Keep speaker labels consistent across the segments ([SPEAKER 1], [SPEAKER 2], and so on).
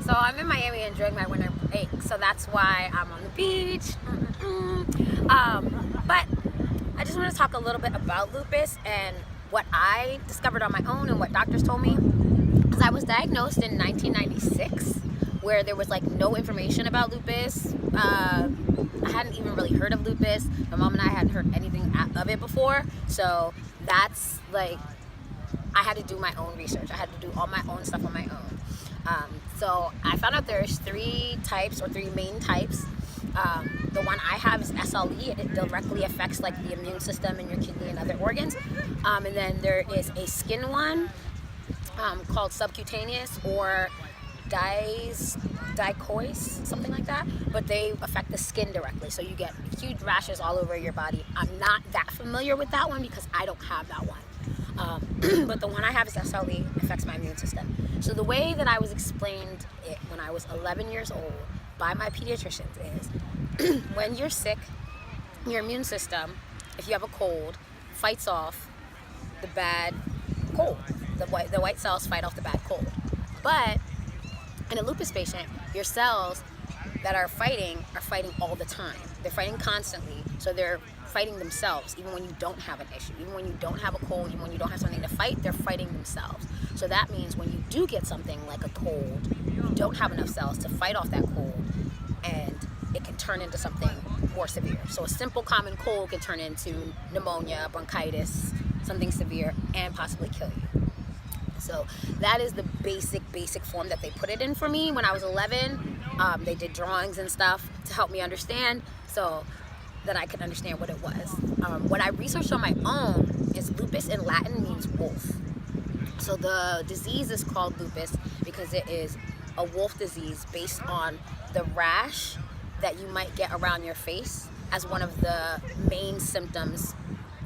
[SPEAKER 1] So I'm in Miami enjoying my winter break, so that's why I'm on the beach. But I just want to talk a little bit about lupus and what I discovered on my own and what doctors told me. Because I was diagnosed in 1996, where there was like no information about lupus. I hadn't even really heard of lupus. My mom and I hadn't heard anything of it before, so that's like, I had to do my own research. I had to do all my own stuff on my own. So I found out there's three main types. The one I have is SLE. It directly affects like the immune system and your kidney and other organs. And then there is a skin one called subcutaneous or dicois, something like that. But they affect the skin directly, so you get huge rashes all over your body. I'm not that familiar with that one because I don't have that one. But the one I have is SLE, affects my immune system. So the way that I was explained it when I was 11 years old by my pediatricians is when you're sick, your immune system, if you have a cold, fights off the bad cold. The white cells fight off the bad cold. But in a lupus patient, your cells that are fighting all the time. They're fighting constantly, so they're fighting themselves even when you don't have an issue, even when you don't have a cold, even when you don't have something to fight, they're fighting themselves. So that means when you do get something like a cold, you don't have enough cells to fight off that cold, and it can turn into something more severe. So a simple common cold can turn into pneumonia, bronchitis, something severe, and possibly kill you. So that is the basic form that they put it in for me when I was 11. They did drawings and stuff to help me understand so that I could understand what it was. What I researched on my own is lupus in Latin means wolf. So the disease is called lupus because it is a wolf disease based on the rash that you might get around your face as one of the main symptoms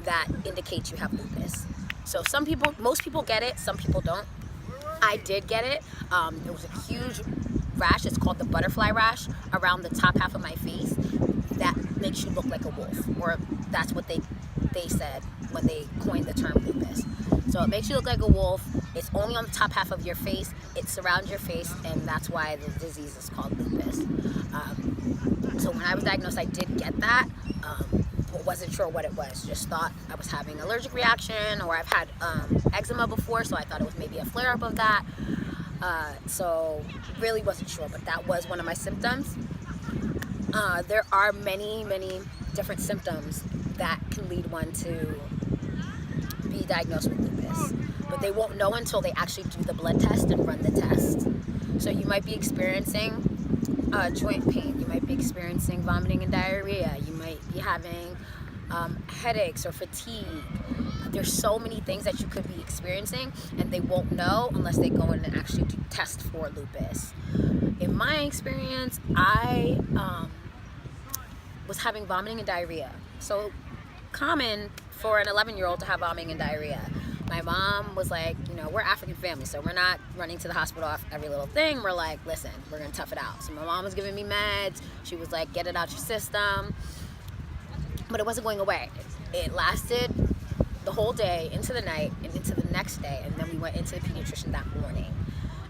[SPEAKER 1] that indicates you have lupus. So most people get it, some people don't. I did get it. It was a huge rash. It's called the butterfly rash around the top half of my face that makes you look like a wolf, or that's what they said when they coined the term lupus. So it makes you look like a wolf. It's only on the top half of your face. It surrounds your face, and that's why the disease is called lupus. So when I was diagnosed, I did get that. But wasn't sure what it was. Just thought I was having an allergic reaction, or I've had eczema before, so I thought it was maybe a flare-up of that. So really wasn't sure, but that was one of my symptoms. There are many different symptoms that can lead one to be diagnosed with lupus, but they won't know until they actually do the blood test and run the test. So you might be experiencing joint pain, you might be experiencing vomiting and diarrhea, you might be having headaches or fatigue. There's so many things that you could be experiencing, and they won't know unless they go in and actually do test for lupus. In my experience, I was having vomiting and diarrhea. So common for an 11-year-old to have vomiting and diarrhea. My mom was like, we're African family, so we're not running to the hospital off every little thing. We're like, listen, we're gonna tough it out. So my mom was giving me meds. She was like, get it out your system. But it wasn't going away. It lasted the whole day, into the night, and into the next day, and then we went into the pediatrician that morning.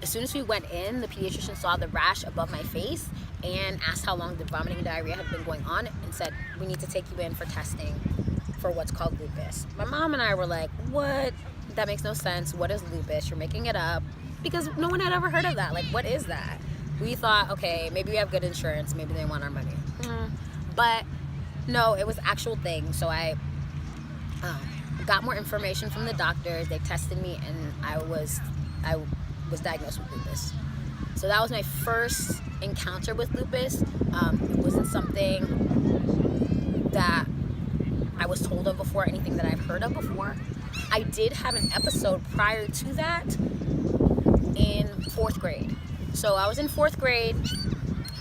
[SPEAKER 1] As soon as we went in, the pediatrician saw the rash above my face and asked how long the vomiting and diarrhea had been going on, and said, we need to take you in for testing for what's called lupus. My mom and I were like, what? That makes no sense. What is lupus? You're making it up. Because no one had ever heard of that. Like, what is that? We thought, okay, maybe we have good insurance. Maybe they want our money. But no, it was actual thing. So I got more information from the doctors. They tested me, and I was diagnosed with lupus. So that was my first encounter with lupus. It wasn't something that I was told of before, anything that I've heard of before. I did have an episode prior to that in 4th grade. So I was in 4th grade,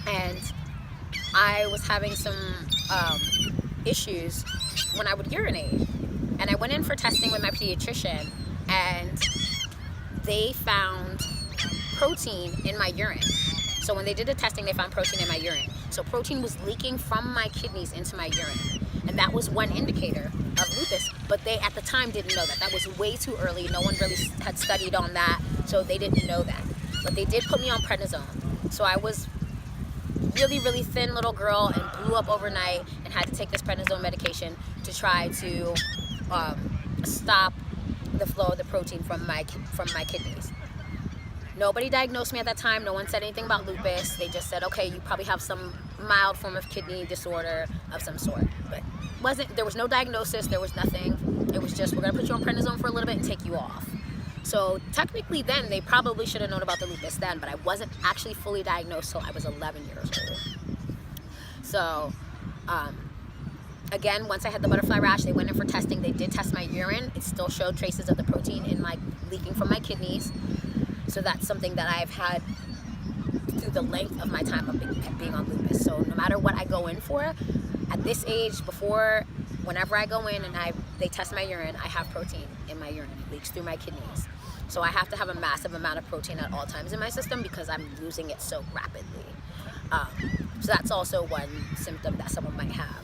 [SPEAKER 1] and I was having some issues when I would urinate. And I went in for testing with my pediatrician, and they found protein in my urine. So when they did the testing, they found protein in my urine. So protein was leaking from my kidneys into my urine. And that was one indicator of lupus, but they at the time didn't know that. That was way too early. No one really had studied on that, so they didn't know that. but they did put me on prednisone. So I was really, really thin little girl and blew up overnight and had to take this prednisone medication to try to stop the flow of the protein from my kidneys. Nobody diagnosed me at that time. No one said anything about lupus. They just said, okay, you probably have some mild form of kidney disorder of some sort. But there was no diagnosis, there was nothing. It was just, we're gonna put you on prednisone for a little bit and take you off. So technically then, they probably should have known about the lupus then, but I wasn't actually fully diagnosed till I was 11 years old. So, again, once I had the butterfly rash, they went in for testing. They did test my urine. It still showed traces of the protein in leaking from my kidneys. So that's something that I've had through the length of my time of being on lupus. So no matter what I go in for, at this age, whenever I go in and they test my urine, I have protein in my urine. It leaks through my kidneys. So I have to have a massive amount of protein at all times in my system because I'm losing it so rapidly. So that's also one symptom that someone might have.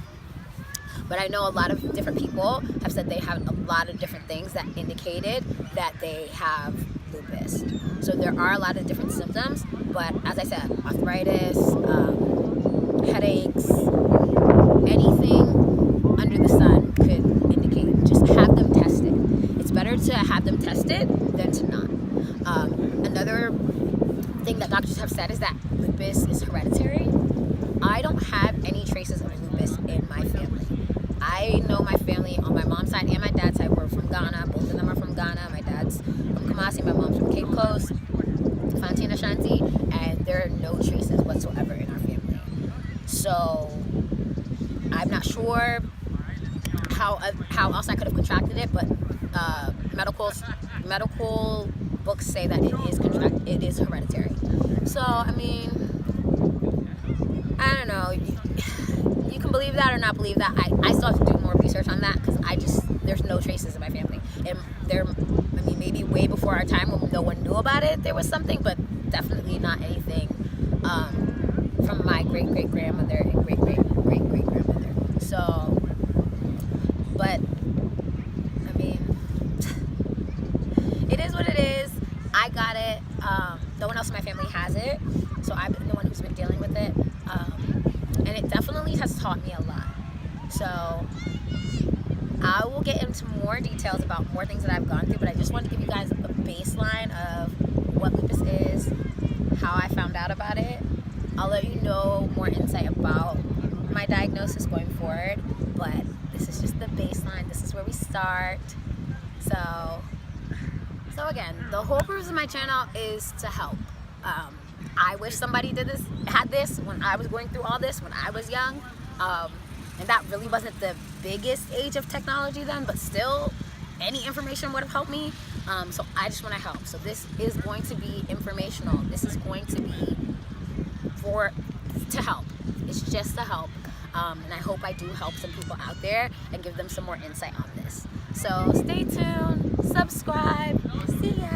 [SPEAKER 1] But I know a lot of different people have said they have a lot of different things that indicated that they have lupus. So there are a lot of different symptoms, but as I said, arthritis, headaches, anything under the sun could indicate. Just have them tested. It's better to have them tested than to not. Another thing that doctors have said is that lupus is hereditary. I don't have any traces of lupus in my family. I know my family on my mom's side and my dad's side were from Ghana. Both of them are from Ghana. My dad's from Kumasi, my mom's from Cape Coast, Fontaine Ashanti, and there are no traces whatsoever in our family. So I'm not sure how else I could have contracted it, but medical books say that it is hereditary. So I mean, I don't know. You can believe that or not believe that. I still have to do more research on that because there's no traces in my family. And maybe way before our time when no one knew about it, there was something, but definitely not anything from my great-great-grandmother and great-great-great-great-grandmother. So, but, I mean, it is what it is. I got it. No one else in my family has it, so I've been the one who's been dealing with it. And it definitely has taught me a lot. So I will get into more details about more things that I've gone through, but I just wanted to give you guys a baseline of what lupus is, how I found out about it. I'll let you know more insight about my diagnosis going forward, but this is just the baseline. This is where we start. So again, the whole purpose of my channel is to help. I wish somebody had this when I was going through all this when I was young, and that really wasn't the biggest age of technology then, but still any information would have helped me. So I just want to help. So this is going to be informational. This is going to be to help. It's just to help, and I hope I do help some people out there and give them some more insight on this. So stay tuned, subscribe, see ya.